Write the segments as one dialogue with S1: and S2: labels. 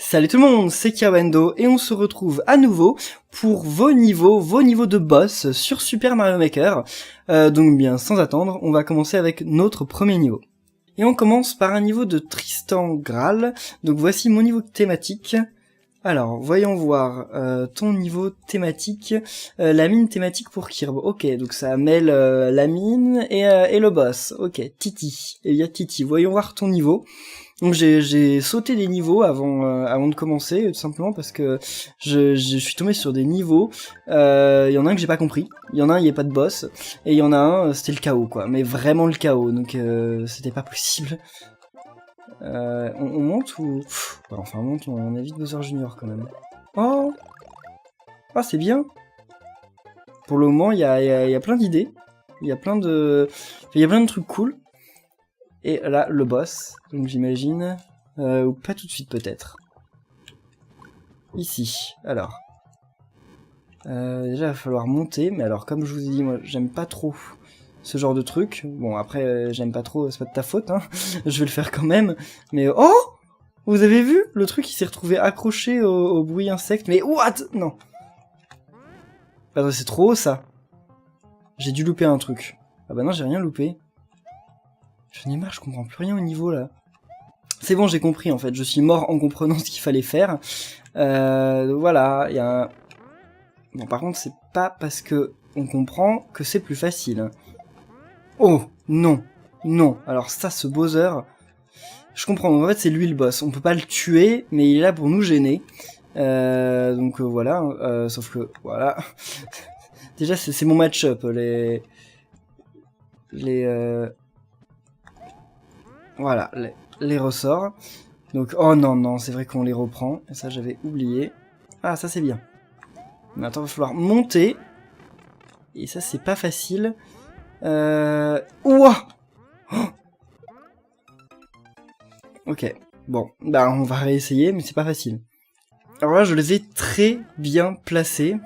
S1: Salut tout le monde, c'est Kirbendo et on se retrouve à nouveau pour vos niveaux de boss sur Super Mario Maker. Donc bien sans attendre, on va commencer avec notre premier niveau. Et on commence par un niveau de Tristan Graal. Donc voici mon niveau thématique. Alors, voyons voir ton niveau thématique, la mine thématique pour Kirb. Ok, donc ça mêle la mine et le boss. Ok, Titi. Il y a Titi. Voyons voir ton niveau. Donc j'ai sauté des niveaux avant de commencer, tout simplement parce que je suis tombé sur des niveaux. Il y en a un que j'ai pas compris. Il y en a un, il y a pas de boss, et il y en a un, c'était le chaos quoi. Mais vraiment le chaos. Donc c'était pas possible. On monte ou... Enfin on monte, on évite Bowser Junior quand même. Oh, ah c'est bien. Pour le moment il y a plein d'idées. Il y a plein de trucs cool. Et là le boss, donc j'imagine, ou pas tout de suite peut-être. Ici, alors. Déjà il va falloir monter, mais alors comme je vous ai dit, moi j'aime pas trop ce genre de truc. Bon après j'aime pas trop, c'est pas de ta faute, hein. Je vais le faire quand même. Mais oh, vous avez vu le truc, il s'est retrouvé accroché au bruit insecte. Mais what? Non. Bah, c'est trop haut ça. J'ai dû louper un truc. Ah bah non, j'ai rien loupé. J'en ai marre, je comprends plus rien au niveau là. C'est bon, j'ai compris en fait. Je suis mort en comprenant ce qu'il fallait faire. Voilà, il y a un... Bon, par contre, c'est pas parce que on comprend que c'est plus facile. Oh, non. Non. Alors ça, ce Bowser... Je comprends, en fait, c'est lui le boss. On peut pas le tuer, mais il est là pour nous gêner. Donc voilà, sauf que... Voilà. Déjà, c'est mon match-up. Voilà, les ressorts. Donc, oh non, c'est vrai qu'on les reprend. Et ça, j'avais oublié. Ah, ça, c'est bien. Maintenant, il va falloir monter. Et ça, c'est pas facile. Ouah oh. Ok, bon. Bah, on va réessayer, mais c'est pas facile. Alors là, je les ai très bien placés.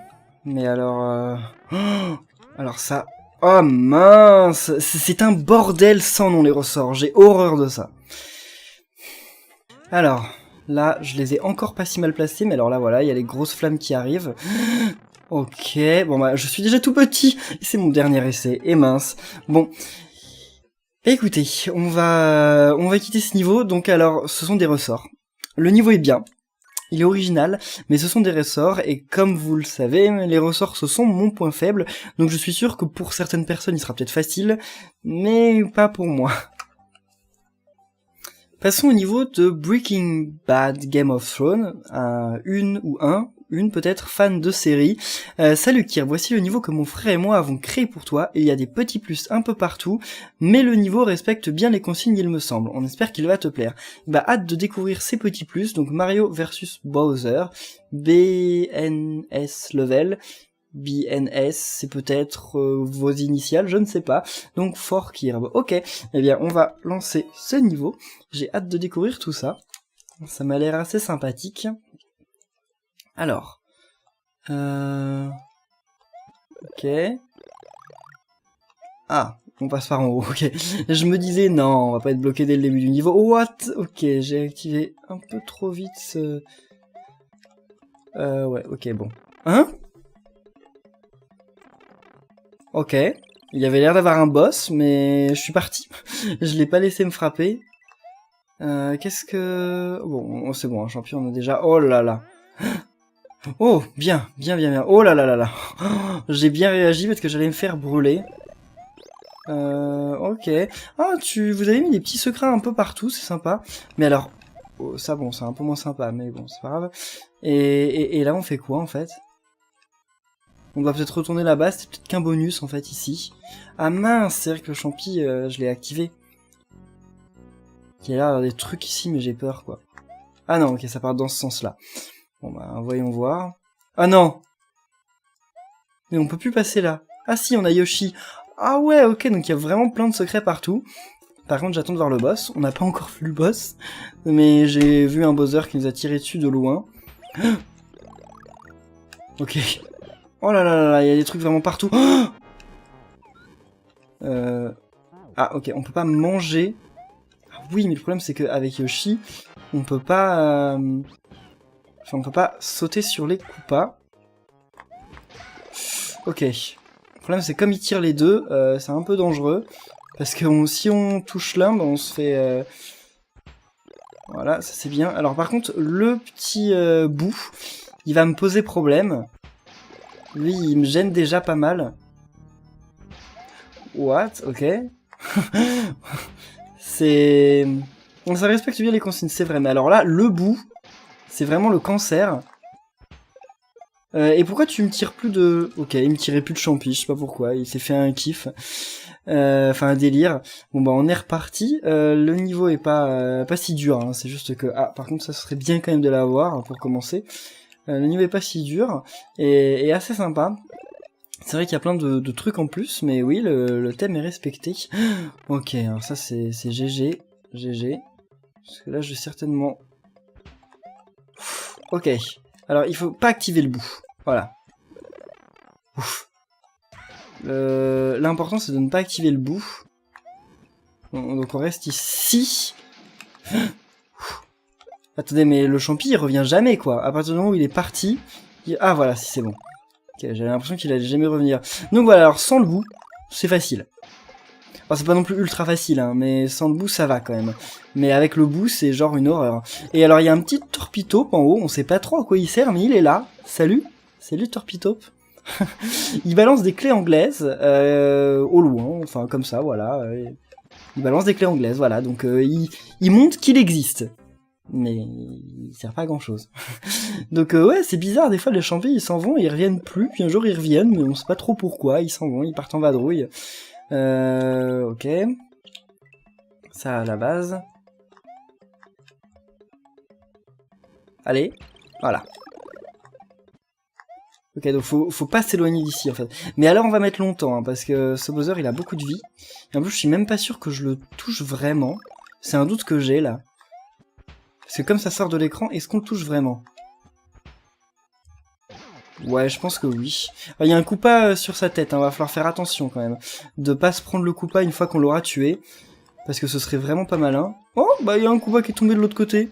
S1: Mais alors... Oh, alors ça... Oh mince, c'est un bordel sans nom les ressorts, j'ai horreur de ça. Alors, là, je les ai encore pas si mal placés, mais alors là, voilà, il y a les grosses flammes qui arrivent. Ok, bon bah, je suis déjà tout petit, c'est mon dernier essai, et mince. Bon, écoutez, on va quitter ce niveau, donc alors, ce sont des ressorts. Le niveau est bien. Il est original, mais ce sont des ressorts, et comme vous le savez, les ressorts ce sont mon point faible, donc je suis sûr que pour certaines personnes il sera peut-être facile, mais pas pour moi. Passons au niveau de Breaking Bad Game of Thrones, une peut-être fan de série. Salut Kir, voici le niveau que mon frère et moi avons créé pour toi, il y a des petits plus un peu partout, mais le niveau respecte bien les consignes il me semble, on espère qu'il va te plaire. Bah hâte de découvrir ces petits plus, donc Mario versus Bowser, BNS level, BNS, c'est peut-être vos initiales, je ne sais pas. Donc for Kirb. Ok, eh bien on va lancer ce niveau. J'ai hâte de découvrir tout ça. Ça m'a l'air assez sympathique. Alors, ok. Ah, on passe par en haut, ok. Je me disais, non, on va pas être bloqué dès le début du niveau. What? Ok, j'ai activé un peu trop vite ce... ouais, ok, bon. Hein? Ok, il y avait l'air d'avoir un boss, mais je suis parti. Je l'ai pas laissé me frapper. Qu'est-ce que... Bon, c'est bon, un champion, on a déjà... Oh là là. Oh, bien. Oh là là là là. J'ai bien réagi parce que j'allais me faire brûler. Ok. Ah, vous avez mis des petits secrets un peu partout, c'est sympa. Mais alors... Oh, ça, bon, c'est un peu moins sympa, mais bon, c'est pas grave. Et là, on fait quoi, en fait? On doit peut-être retourner là-bas, c'était peut-être qu'un bonus en fait ici. Ah mince, c'est vrai que le champi, je l'ai activé. Il y a là des trucs ici, mais j'ai peur quoi. Ah non, ok, ça part dans ce sens-là. Bon bah, voyons voir. Ah non! Mais on peut plus passer là. Ah si, on a Yoshi. Ah ouais, ok, donc il y a vraiment plein de secrets partout. Par contre, j'attends de voir le boss. On n'a pas encore vu le boss. Mais j'ai vu un Bowser qui nous a tiré dessus de loin. Ok. Oh là là là là, il y a des trucs vraiment partout. Ah ok, on peut pas manger. Ah, oui, mais le problème c'est qu'avec Yoshi, on peut pas... Enfin, on peut pas sauter sur les Koopas. Ok. Le problème, c'est comme ils tirent les deux, c'est un peu dangereux. Parce que si on touche l'un, bah, on se fait... Voilà, ça c'est bien. Alors par contre, le petit bout, il va me poser problème. Lui, il me gêne déjà pas mal. What? Ok. C'est... Ça respecte bien les consignes, c'est vrai. Mais alors là, le bout, c'est vraiment le cancer. Et pourquoi tu me tires plus de... Ok, il me tirait plus de champi, je sais pas pourquoi. Il s'est fait un kiff. Enfin, un délire. Bon bah on est reparti. Le niveau est pas si dur, hein. C'est juste que... Ah, par contre, ça serait bien quand même de l'avoir, hein, pour commencer. Le niveau est pas si dur. Et assez sympa. C'est vrai qu'il y a plein de trucs en plus, mais oui, le thème est respecté. Ok, alors ça c'est GG. GG. Parce que là, je vais certainement... Ok. Alors, il faut pas activer le bout. Voilà. Ouf. L'important, c'est de ne pas activer le bout. Donc, on reste ici. Attendez, mais le champi, il revient jamais, quoi. À partir du moment où il est parti... Ah, voilà, si c'est bon. Ok, j'avais l'impression qu'il allait jamais revenir. Donc voilà, alors sans le bout, c'est facile. Enfin, c'est pas non plus ultra facile, hein, mais sans le bout, ça va quand même. Mais avec le bout, c'est genre une horreur. Et alors, il y a un petit Torpitope en haut, on sait pas trop à quoi il sert, mais il est là. Salut. Salut Torpitope. Il balance des clés anglaises, au loin, enfin comme ça, voilà. Il balance des clés anglaises, voilà. Donc, il montre qu'il existe. Mais il sert pas à grand chose. Donc ouais, c'est bizarre, des fois les champions ils s'en vont, ils reviennent plus, puis un jour ils reviennent, mais on sait pas trop pourquoi, ils s'en vont, ils partent en vadrouille. Ok. Ça à la base. Allez, voilà. Ok, donc faut pas s'éloigner d'ici en fait. Mais alors on va mettre longtemps, hein, parce que ce Bowser il a beaucoup de vie. Et en plus je suis même pas sûr que je le touche vraiment. C'est un doute que j'ai là. Parce que comme ça sort de l'écran, est-ce qu'on le touche vraiment? Ouais, je pense que oui. Il y a un Koopa sur sa tête, hein, va falloir faire attention quand même. De pas se prendre le Koopa une fois qu'on l'aura tué. Parce que ce serait vraiment pas malin. Oh, bah il y a un Koopa qui est tombé de l'autre côté.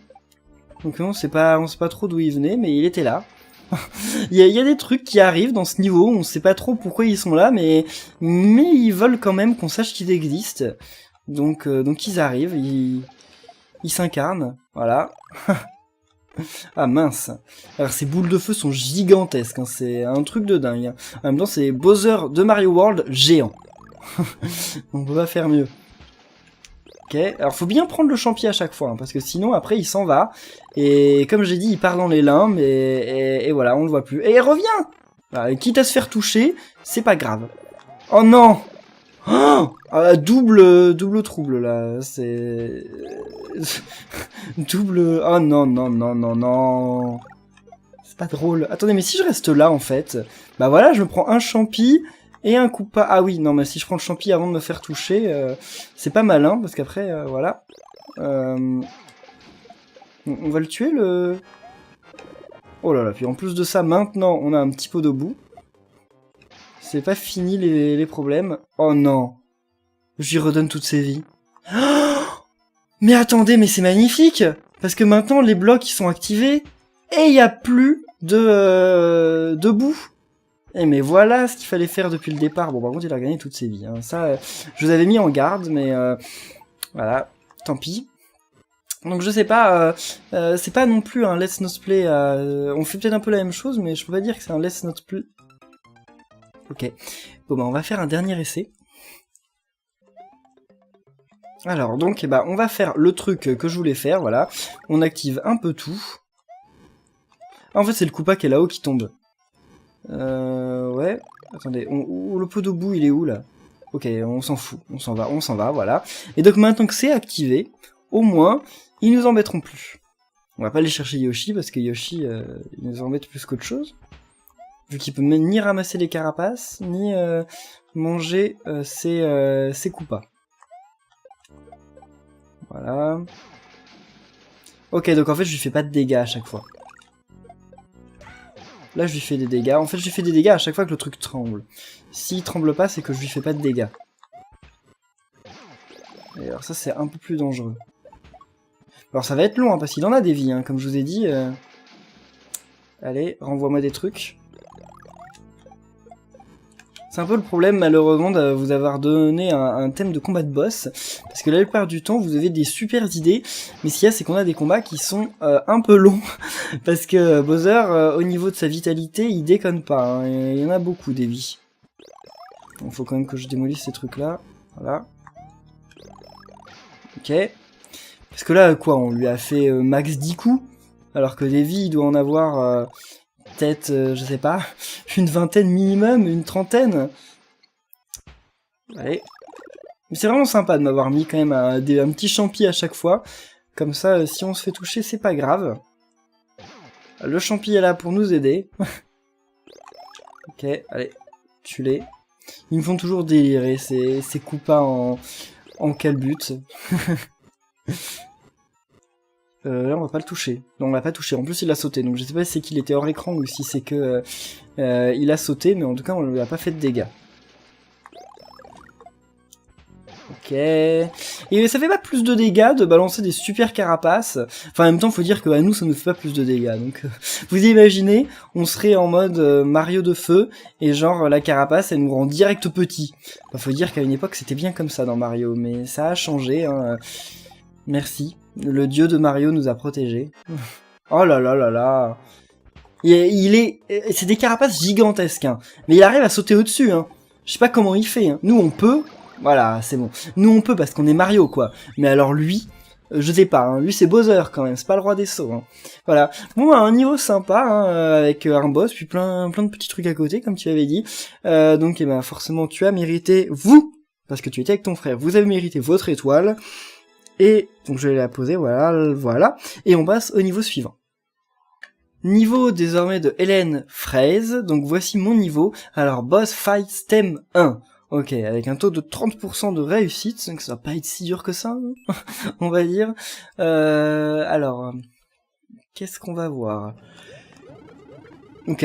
S1: Donc on sait pas trop d'où il venait, mais il était là. Il y a des trucs qui arrivent dans ce niveau, on sait pas trop pourquoi ils sont là, mais ils veulent quand même qu'on sache qu'ils existent. Donc ils arrivent, ils s'incarnent, voilà. Ah mince. Alors ces boules de feu sont gigantesques, hein. C'est un truc de dingue, hein. En même temps c'est Bowser de Mario World géant. On peut pas faire mieux. Ok, alors faut bien prendre le champi à chaque fois, hein, parce que sinon après il s'en va. Et comme j'ai dit, il part dans les limbes et voilà, on le voit plus. Et il revient. Alors, quitte à se faire toucher, c'est pas grave. Oh non. Oh, double trouble là, c'est... double... Oh non, non, non, non, non. C'est pas drôle. Attendez, mais si je reste là en fait, bah voilà, je me prends un champi et un Koopa. Ah oui, non, mais si je prends le champi avant de me faire toucher, c'est pas malin, parce qu'après, voilà. On va le tuer, le... Oh là là, puis en plus de ça, maintenant, on a un petit pot de boue. C'est pas fini les problèmes. Oh non. Je lui redonne toutes ses vies. Oh, mais attendez, mais c'est magnifique. Parce que maintenant, les blocs, ils sont activés. Et il n'y a plus de boue. Et mais voilà ce qu'il fallait faire depuis le départ. Bon, par contre, il a gagné toutes ses vies, hein. Ça, je vous avais mis en garde, mais voilà, tant pis. Donc je sais pas, c'est pas non plus un Let's Not Play. On fait peut-être un peu la même chose, mais je peux pas dire que c'est un Let's Not Play. Ok. Bon bah on va faire un dernier essai. Alors donc, bah on va faire le truc que je voulais faire, voilà. On active un peu tout. Ah, en fait c'est le Koopa qui est là-haut qui tombe. Ouais. Attendez, le pot de boue il est où là? Ok, on s'en fout, on s'en va, voilà. Et donc maintenant que c'est activé, au moins, ils nous embêteront plus. On va pas aller chercher Yoshi, parce que Yoshi, il nous embête plus qu'autre chose. Vu qu'il peut même ni ramasser les carapaces, ni manger ses Koopas. Voilà. Ok, donc en fait je lui fais pas de dégâts à chaque fois. Là je lui fais des dégâts. En fait je lui fais des dégâts à chaque fois que le truc tremble. S'il tremble pas, c'est que je lui fais pas de dégâts. Et alors ça c'est un peu plus dangereux. Alors ça va être long, hein, parce qu'il en a des vies, hein, comme je vous ai dit. Allez, renvoie-moi des trucs. C'est un peu le problème, malheureusement, de vous avoir donné un thème de combat de boss, parce que la plupart du temps, vous avez des super idées, mais ce qu'il y a, c'est qu'on a des combats qui sont un peu longs, parce que Bowser, au niveau de sa vitalité, il déconne pas, hein, il y en a beaucoup des vies. Donc faut quand même que je démolisse ces trucs-là, voilà. Ok. Parce que là, quoi, on lui a fait max 10 coups, alors que des vies, il doit en avoir... peut-être, je sais pas, une vingtaine minimum, une trentaine. Allez. Mais c'est vraiment sympa de m'avoir mis quand même un petit champi à chaque fois. Comme ça, si on se fait toucher, c'est pas grave. Le champi est là pour nous aider. Ok, allez, tue-les. Ils me font toujours délirer, ces coupas en calbut. Là on va pas le toucher. Non, on l'a pas touché. En plus il a sauté, donc je sais pas si c'est qu'il était hors écran ou si c'est que il a sauté, mais en tout cas on lui a pas fait de dégâts. Ok. Et ça fait pas plus de dégâts de balancer des super carapaces. Enfin en même temps faut dire que à nous ça ne fait pas plus de dégâts. Donc vous imaginez, on serait en mode Mario de feu et genre la carapace elle nous rend direct petit. Enfin, faut dire qu'à une époque c'était bien comme ça dans Mario, mais ça a changé. Hein. Merci. Le dieu de Mario nous a protégés. Oh là là là là. C'est des carapaces gigantesques, hein. Mais il arrive à sauter au-dessus, hein. Je sais pas comment il fait, hein. Nous on peut. Voilà, c'est bon. Nous on peut parce qu'on est Mario, quoi. Mais alors lui, je sais pas, hein. Lui c'est Bowser quand même, c'est pas le roi des sauts, hein. Voilà. Bon, un niveau sympa, hein, avec un boss, puis plein de petits trucs à côté, comme tu avais dit. Donc, eh ben, forcément, tu as mérité, vous, parce que tu étais avec ton frère, vous avez mérité votre étoile. Et donc je vais la poser, voilà. Et on passe au niveau suivant. Niveau désormais de Hélène Fraise, donc voici mon niveau. Alors Boss Fight Stem 1. Ok, avec un taux de 30% de réussite, donc ça va pas être si dur que ça, on va dire. Alors, qu'est-ce qu'on va voir? Ok.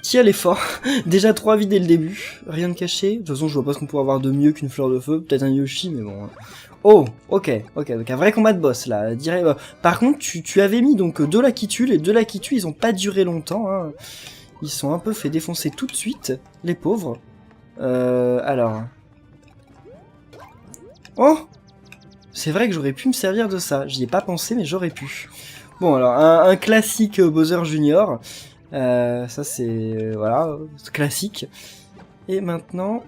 S1: Qui a l'effort? Déjà 3 vies dès le début, rien de caché. De toute façon je vois pas ce qu'on pourrait avoir de mieux qu'une fleur de feu, peut-être un Yoshi, mais bon... Oh, ok, donc un vrai combat de boss là. Par contre, tu avais mis donc 2 Lakitu, les 2 Lakitu ils ont pas duré longtemps, hein. Ils sont un peu fait défoncer tout de suite, les pauvres. Alors... Oh, c'est vrai que j'aurais pu me servir de ça, j'y ai pas pensé mais j'aurais pu. Bon alors, un classique Bowser Junior, ça c'est... voilà, classique. Et maintenant...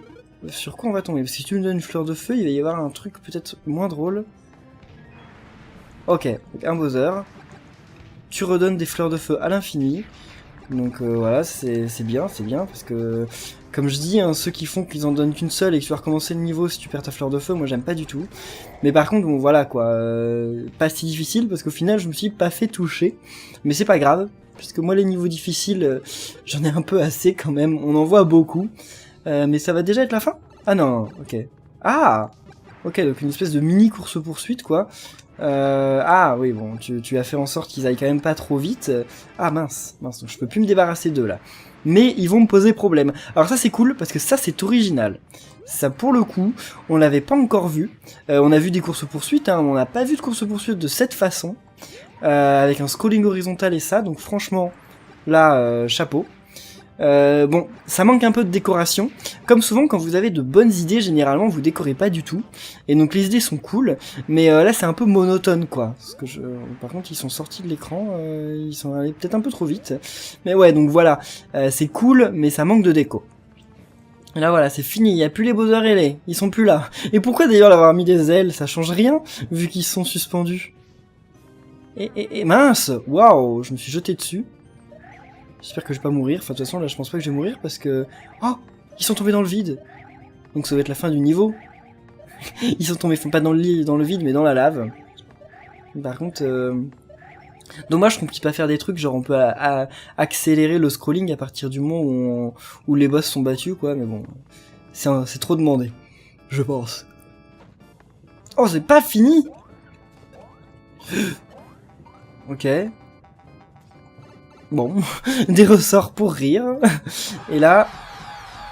S1: sur quoi on va tomber? Parce que si tu me donnes une fleur de feu, il va y avoir un truc peut-être moins drôle. Ok, donc un Bowser. Tu redonnes des fleurs de feu à l'infini. Donc voilà, c'est bien, parce que, comme je dis, hein, ceux qui font qu'ils en donnent qu'une seule et que tu vas recommencer le niveau si tu perds ta fleur de feu, moi j'aime pas du tout. Mais par contre, bon voilà quoi, pas si difficile, parce qu'au final je me suis pas fait toucher. Mais c'est pas grave, puisque moi les niveaux difficiles, j'en ai un peu assez quand même, on en voit beaucoup. Mais ça va déjà être la fin? Ah non, ok. Ah! Ok, donc une espèce de mini course-poursuite, quoi. Ah oui, bon, tu as fait en sorte qu'ils aillent quand même pas trop vite. Ah mince, donc je peux plus me débarrasser d'eux, là. Mais ils vont me poser problème. Alors ça, c'est cool, parce que ça, c'est original. Ça, pour le coup, on l'avait pas encore vu. On a vu des courses-poursuites, hein, on n'a pas vu de course-poursuite de cette façon. Avec un scrolling horizontal et ça, donc franchement, là, chapeau. Bon, ça manque un peu de décoration. Comme souvent, quand vous avez de bonnes idées, généralement, vous décorez pas du tout. Et donc, les idées sont cool, mais là, c'est un peu monotone, quoi. Parce que par contre, ils sont sortis de l'écran, ils sont allés peut-être un peu trop vite. Mais ouais, donc voilà, c'est cool, mais ça manque de déco. Et là, voilà, c'est fini, il y a plus les Bowser et les, ils sont plus là. Et pourquoi d'ailleurs leur avoir mis des ailes? Ça change rien, vu qu'ils sont suspendus. Et mince! Waouh! Je me suis jeté dessus. J'espère que je vais pas mourir. Enfin, de toute façon, là, je pense pas que je vais mourir parce que... Oh! Ils sont tombés dans le vide! Donc ça va être la fin du niveau. Ils sont tombés, pas dans le vide, mais dans la lave. Par contre... dommage qu'on puisse pas faire des trucs, genre on peut accélérer le scrolling à partir du moment où les boss sont battus, quoi. Mais bon, c'est trop demandé. Je pense. Oh, c'est pas fini! Ok. Bon, des ressorts pour rire. Et là...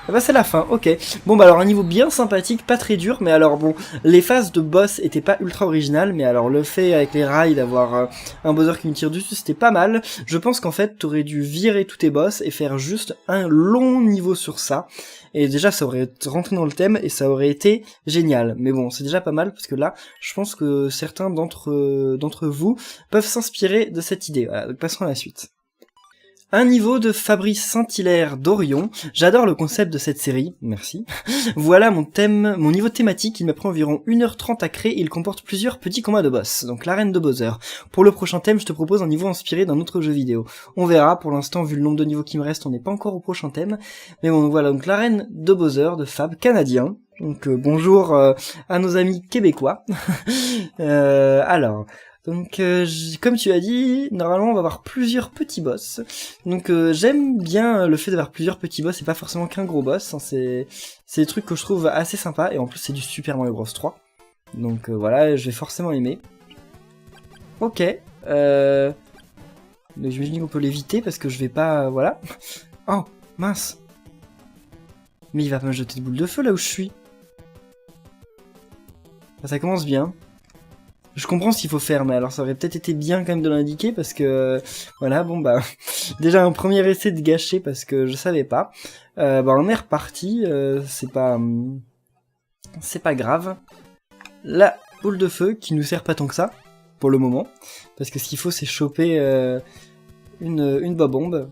S1: Ah bah c'est la fin, ok. Bon bah alors un niveau bien sympathique, pas très dur, mais alors bon, les phases de boss étaient pas ultra originales, mais alors le fait avec les rails d'avoir un Bowser qui nous tire dessus, c'était pas mal. Je pense qu'en fait t'aurais dû virer tous tes boss et faire juste un long niveau sur ça. Et déjà ça aurait rentré dans le thème et ça aurait été génial. Mais bon, c'est déjà pas mal parce que là, je pense que certains d'entre vous peuvent s'inspirer de cette idée. Voilà, donc passons à la suite. Un niveau de Fabrice Saint-Hilaire d'Orion. J'adore le concept de cette série, merci. Voilà mon niveau thématique, il m'a pris environ 1h30 à créer et il comporte plusieurs petits combats de boss, donc l'arène de Bowser. Pour le prochain thème, je te propose un niveau inspiré d'un autre jeu vidéo. On verra, pour l'instant, vu le nombre de niveaux qui me reste, on n'est pas encore au prochain thème. Mais bon, voilà, donc l'arène de Bowser, de Fab, canadien. Donc bonjour à nos amis québécois. Alors... Donc, comme tu as dit, normalement on va avoir plusieurs petits boss. Donc j'aime bien le fait d'avoir plusieurs petits boss et pas forcément qu'un gros boss. Hein, c'est des trucs que je trouve assez sympa et en plus c'est du Super Mario Bros 3. Donc voilà, je vais forcément aimer. Ok. Mais j'imagine qu'on peut l'éviter parce que je vais pas... voilà. Oh, mince. Mais il va me jeter de boules de feu là où je suis. Ça commence bien. Je comprends ce qu'il faut faire, mais alors ça aurait peut-être été bien quand même de l'indiquer parce que voilà, bon bah déjà un premier essai de gâché parce que je savais pas. Bah on est reparti, c'est pas grave. La boule de feu qui nous sert pas tant que ça pour le moment parce que ce qu'il faut c'est choper une bombe.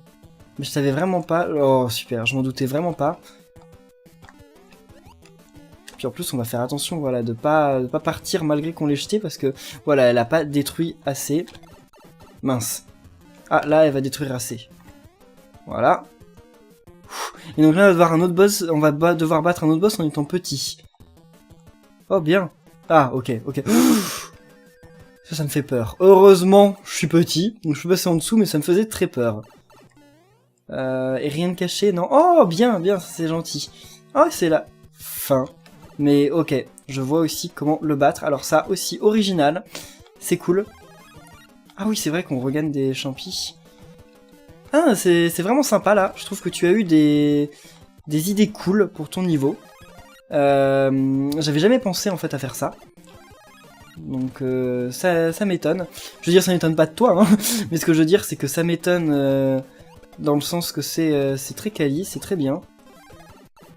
S1: Mais je savais vraiment pas. Oh super, je m'en doutais vraiment pas. Puis en plus on va faire attention voilà de pas partir malgré qu'on l'ait jeté parce que voilà elle a pas détruit assez. Mince. Ah là elle va détruire assez. Voilà. Et donc là on va devoir un autre boss, on va devoir battre un autre boss en étant petit. Oh bien. Ah ok. Ça me fait peur. Heureusement je suis petit, donc je peux passer en dessous mais ça me faisait très peur. Et rien de caché, non. Oh bien, c'est gentil. Oh c'est la fin. Mais ok, je vois aussi comment le battre. Alors ça aussi original, c'est cool. Ah oui, c'est vrai qu'on regagne des champis. Ah, c'est vraiment sympa là. Je trouve que tu as eu des idées cool pour ton niveau. J'avais jamais pensé en fait à faire ça. Donc ça m'étonne. Je veux dire, ça m'étonne pas de toi, hein. Mais ce que je veux dire, c'est que ça m'étonne dans le sens que c'est très quali, c'est très bien.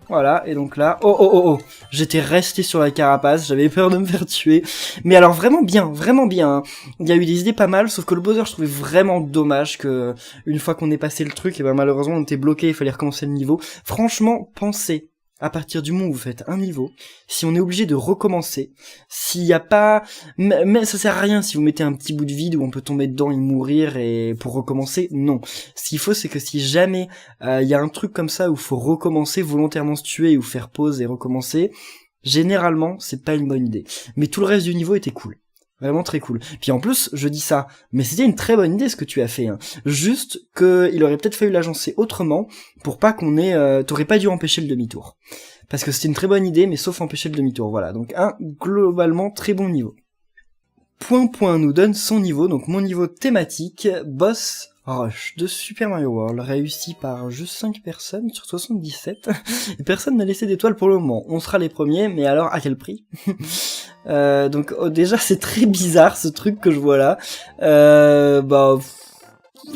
S1: Voilà, et donc là, oh, j'étais resté sur la carapace, j'avais peur de me faire tuer. Mais alors vraiment bien, hein. Il y a eu des idées pas mal, sauf que le Bowser, je trouvais vraiment dommage que, une fois qu'on ait passé le truc, et ben malheureusement on était bloqué, il fallait recommencer le niveau. Franchement, pensez, à partir du moment où vous faites un niveau, si on est obligé de recommencer, s'il n'y a pas... Mais ça sert à rien si vous mettez un petit bout de vide où on peut tomber dedans et mourir et pour recommencer, non. Ce qu'il faut, c'est que si jamais il y a un truc comme ça où il faut recommencer, volontairement se tuer ou faire pause et recommencer, généralement, c'est pas une bonne idée. Mais tout le reste du niveau était cool. Vraiment très cool. Puis en plus, je dis ça, mais c'était une très bonne idée ce que tu as fait. Hein. Juste qu'il aurait peut-être fallu l'agencer autrement pour pas qu'on ait... t'aurais pas dû empêcher le demi-tour. Parce que c'était une très bonne idée, mais sauf empêcher le demi-tour. Voilà, donc un globalement très bon niveau. Point nous donne son niveau, donc mon niveau thématique, Boss Rush de Super Mario World, réussi par juste 5 personnes sur 77, et personne n'a laissé d'étoiles pour le moment. On sera les premiers, mais alors à quel prix? Donc déjà c'est très bizarre ce truc que je vois là.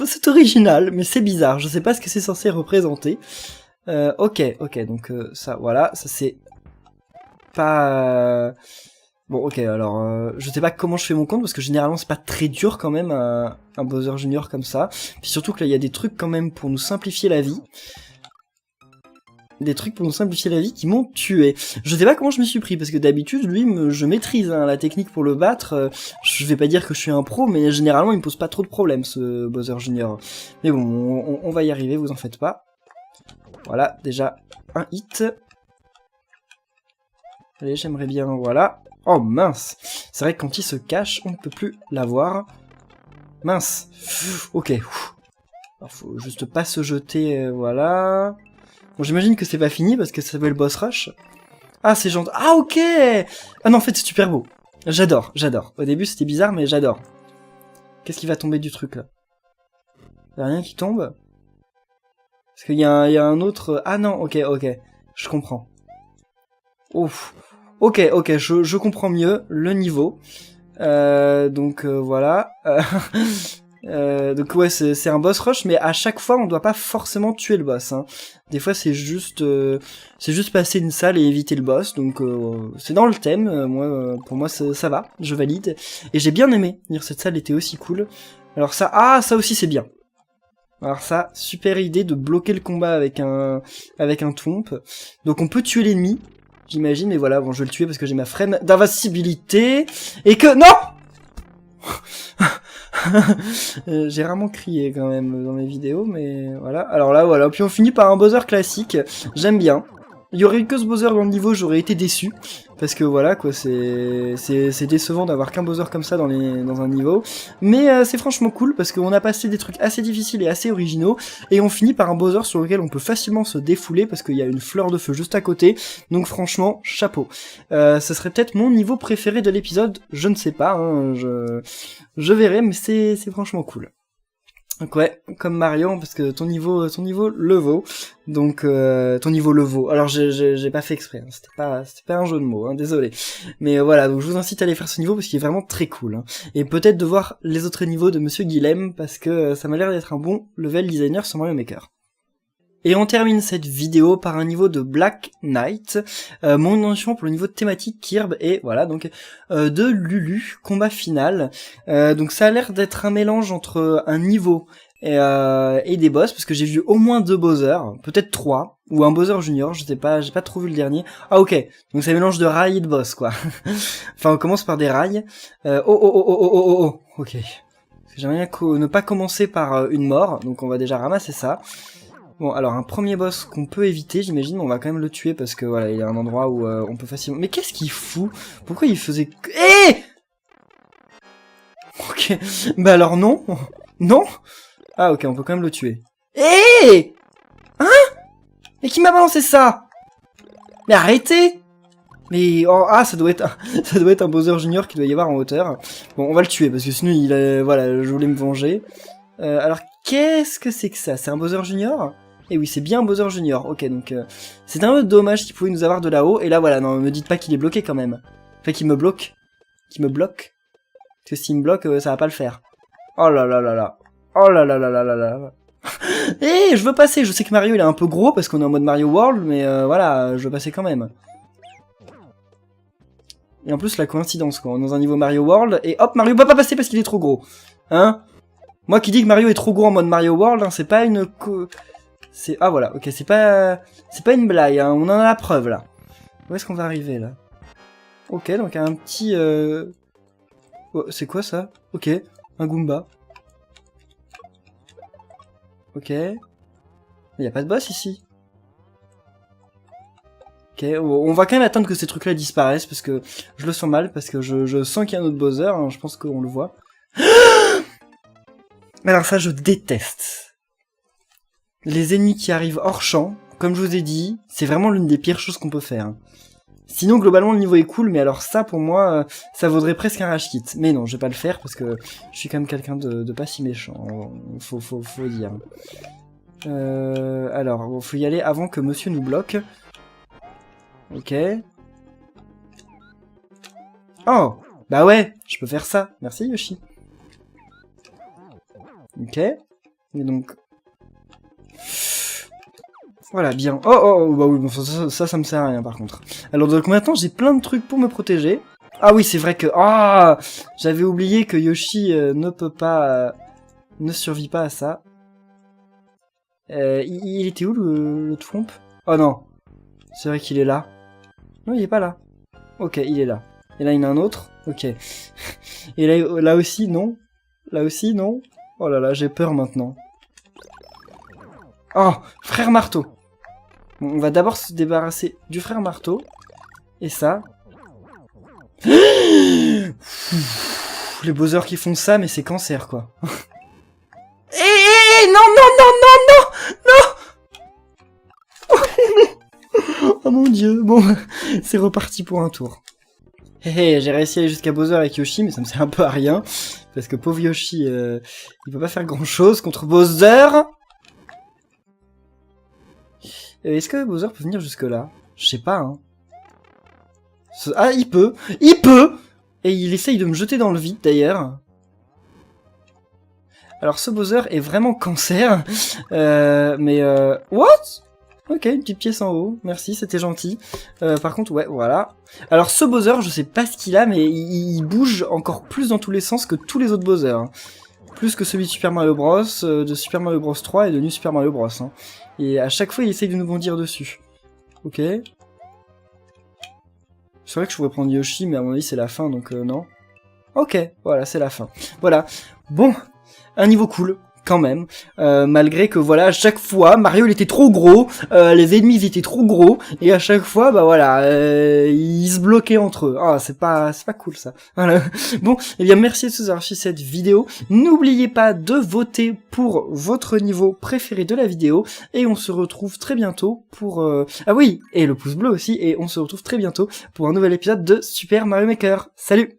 S1: C'est original, mais c'est bizarre, je sais pas ce que c'est censé représenter. Ok, donc ça, voilà, ça c'est pas... Bon, ok, alors, je sais pas comment je fais mon compte, parce que généralement c'est pas très dur quand même, un Bowser Junior comme ça. Puis surtout que là, il y a des trucs quand même pour nous simplifier la vie. Des trucs pour nous simplifier la vie qui m'ont tué. Je sais pas comment je me suis pris, parce que d'habitude, lui, je maîtrise hein, la technique pour le battre. Je vais pas dire que je suis un pro, mais généralement, il me pose pas trop de problèmes, ce Bowser Junior. Mais bon, on va y arriver, vous en faites pas. Voilà, déjà, un hit. Allez, j'aimerais bien, voilà. Oh mince. C'est vrai que quand il se cache, on ne peut plus l'avoir. Mince. Ok. Alors, faut juste pas se jeter, voilà. Bon, j'imagine que c'est pas fini parce que ça s'appelle Boss Rush. Ah, c'est gentil. Ah, ok. Ah non, en fait, c'est super beau. J'adore. Au début, c'était bizarre, mais j'adore. Qu'est-ce qui va tomber du truc, là? Y'a rien qui tombe? Parce qu'il y a un autre... Ah non, ok, je comprends. Ouf. Ok, je comprends mieux le niveau. Donc voilà. Donc ouais, c'est un boss rush, mais à chaque fois, on doit pas forcément tuer le boss. Hein. Des fois, c'est juste passer une salle et éviter le boss. Donc c'est dans le thème. Moi, pour moi, ça va. Je valide. Et j'ai bien aimé. Dire cette salle était aussi cool. Alors ça, ça aussi c'est bien. Alors ça, super idée de bloquer le combat avec un thwomp. Donc on peut tuer l'ennemi, j'imagine, mais voilà, bon, je vais le tuer parce que j'ai ma frame d'invincibilité, et que... Non j'ai rarement crié quand même dans mes vidéos, mais voilà. Alors là, voilà, puis on finit par un Bowser classique, j'aime bien. Il y aurait eu que ce Bowser dans le niveau, j'aurais été déçu. Parce que voilà, quoi, c'est décevant d'avoir qu'un Bowser comme ça dans un niveau. Mais c'est franchement cool, parce qu'on a passé des trucs assez difficiles et assez originaux, et on finit par un Bowser sur lequel on peut facilement se défouler, parce qu'il y a une fleur de feu juste à côté. Donc franchement, chapeau. Ce serait peut-être mon niveau préféré de l'épisode, je ne sais pas, hein, je verrai, mais c'est franchement cool. Donc ouais, comme Mario, parce que ton niveau le vaut. Donc ton niveau le vaut. Alors j'ai pas fait exprès, hein. C'était pas un jeu de mots, hein, désolé. Mais voilà, donc je vous incite à aller faire ce niveau parce qu'il est vraiment très cool. Hein. Et peut-être de voir les autres niveaux de Monsieur Guilhem parce que ça m'a l'air d'être un bon level designer sur Mario Maker. Et on termine cette vidéo par un niveau de Black Knight, mon intention pour le niveau de thématique Kirby, et voilà, donc de Lulu, combat final. Donc ça a l'air d'être un mélange entre un niveau et des boss, parce que j'ai vu au moins 2 Bowser, peut-être 3, ou un Bowser Junior, je sais pas, j'ai pas trop vu le dernier. Ah ok, donc c'est un mélange de rails et de boss, quoi. Enfin, on commence par des rails. Ok. J'aimerais bien ne pas commencer par une mort, donc on va déjà ramasser ça. Bon, alors un premier boss qu'on peut éviter, j'imagine, mais on va quand même le tuer parce que voilà, il y a un endroit où on peut facilement... Mais qu'est-ce qu'il fout? Pourquoi il faisait... Ok, bah alors non. Non. Ah ok, on peut quand même le tuer. Hein? Mais qui m'a balancé ça? Mais arrêtez! Mais oh, ah, ça doit être un Bowser Junior qui doit y avoir en hauteur. Bon, on va le tuer parce que sinon voilà, je voulais me venger. Alors qu'est-ce que c'est que ça? C'est un Bowser Junior? Et oui, c'est bien un Bowser Junior. Ok, donc c'est un peu dommage qu'il pouvait nous avoir de là-haut. Et là, voilà, non, me dites pas qu'il est bloqué quand même. Enfin, qu'il me bloque. Qu'il me bloque. Parce que s'il me bloque, ça va pas le faire. Oh là là là là. Oh là là là là là là. Je veux passer. Je sais que Mario, il est un peu gros parce qu'on est en mode Mario World, mais voilà, je veux passer quand même. Et en plus, la coïncidence, quoi. On est dans un niveau Mario World, et hop, Mario peut pas passer parce qu'il est trop gros. Hein? Moi qui dis que Mario est trop gros en mode Mario World, hein, c'est pas une... Ah voilà, ok, c'est pas une blague, hein, on en a la preuve, là. Où est-ce qu'on va arriver, là? Ok, donc un petit... Oh, c'est quoi, ça? Ok, un Goomba. Ok. Il y a pas de boss, ici. Ok, on va quand même attendre que ces trucs-là disparaissent, parce que je le sens mal, parce que je sens qu'il y a un autre Bowser, hein, je pense qu'on le voit. Mais alors ça, je déteste. Les ennemis qui arrivent hors champ, comme je vous ai dit, c'est vraiment l'une des pires choses qu'on peut faire. Sinon, globalement, le niveau est cool, mais alors ça, pour moi, ça vaudrait presque un rage kit. Mais non, je vais pas le faire, parce que je suis quand même quelqu'un de pas si méchant, faut dire. Alors, bon, faut y aller avant que monsieur nous bloque. Ok. Oh, bah ouais, je peux faire ça. Merci, Yoshi. Ok. Et donc... Voilà, bien. Bah oui, bon, ça me sert à rien, par contre. Alors, donc maintenant, j'ai plein de trucs pour me protéger. Ah oui, c'est vrai que... Ah, j'avais oublié que Yoshi ne peut pas... ne survit pas à ça. Il était où, le Thwomp? Oh non. C'est vrai qu'il est là. Non, il est pas là. Ok, il est là. Et là, il y en a un autre. Ok. Et là aussi, non. Là aussi, non. Oh là là, j'ai peur maintenant. Oh, frère marteau. Bon, on va d'abord se débarrasser du frère marteau. Et ça. Les Bowser qui font ça, mais c'est cancer, quoi. Non, non, non, non, non, non. Oh mon dieu, bon, c'est reparti pour un tour. J'ai réussi à aller jusqu'à Bowser avec Yoshi, mais ça me sert un peu à rien. Parce que pauvre Yoshi, il peut pas faire grand chose contre Bowser. Est-ce que Bowser peut venir jusque là? Je sais pas, hein. Ah, il peut! Il peut! Et il essaye de me jeter dans le vide, d'ailleurs. Alors, ce Bowser est vraiment cancer. What? Ok, une petite pièce en haut. Merci, c'était gentil. Par contre, ouais, voilà. Alors, ce Bowser, je sais pas ce qu'il a, mais il bouge encore plus dans tous les sens que tous les autres Bowser. Hein. Plus que celui de Super Mario Bros, de Super Mario Bros 3 et de New Super Mario Bros. Hein. Et à chaque fois, il essaye de nous bondir dessus. Ok. C'est vrai que je pourrais prendre Yoshi, mais à mon avis, c'est la fin, donc non. Ok, voilà, c'est la fin. Voilà. Bon, un niveau cool, quand même. Malgré que, voilà, à chaque fois, Mario, il était trop gros, les ennemis, ils étaient trop gros, et à chaque fois, bah voilà, ils se bloquaient entre eux. Ah, c'est pas cool, ça. Voilà. Bon, eh bien, merci de vous avoir suivi cette vidéo. N'oubliez pas de voter pour votre niveau préféré de la vidéo, et on se retrouve très bientôt pour... Ah oui, et le pouce bleu aussi, et on se retrouve très bientôt pour un nouvel épisode de Super Mario Maker. Salut!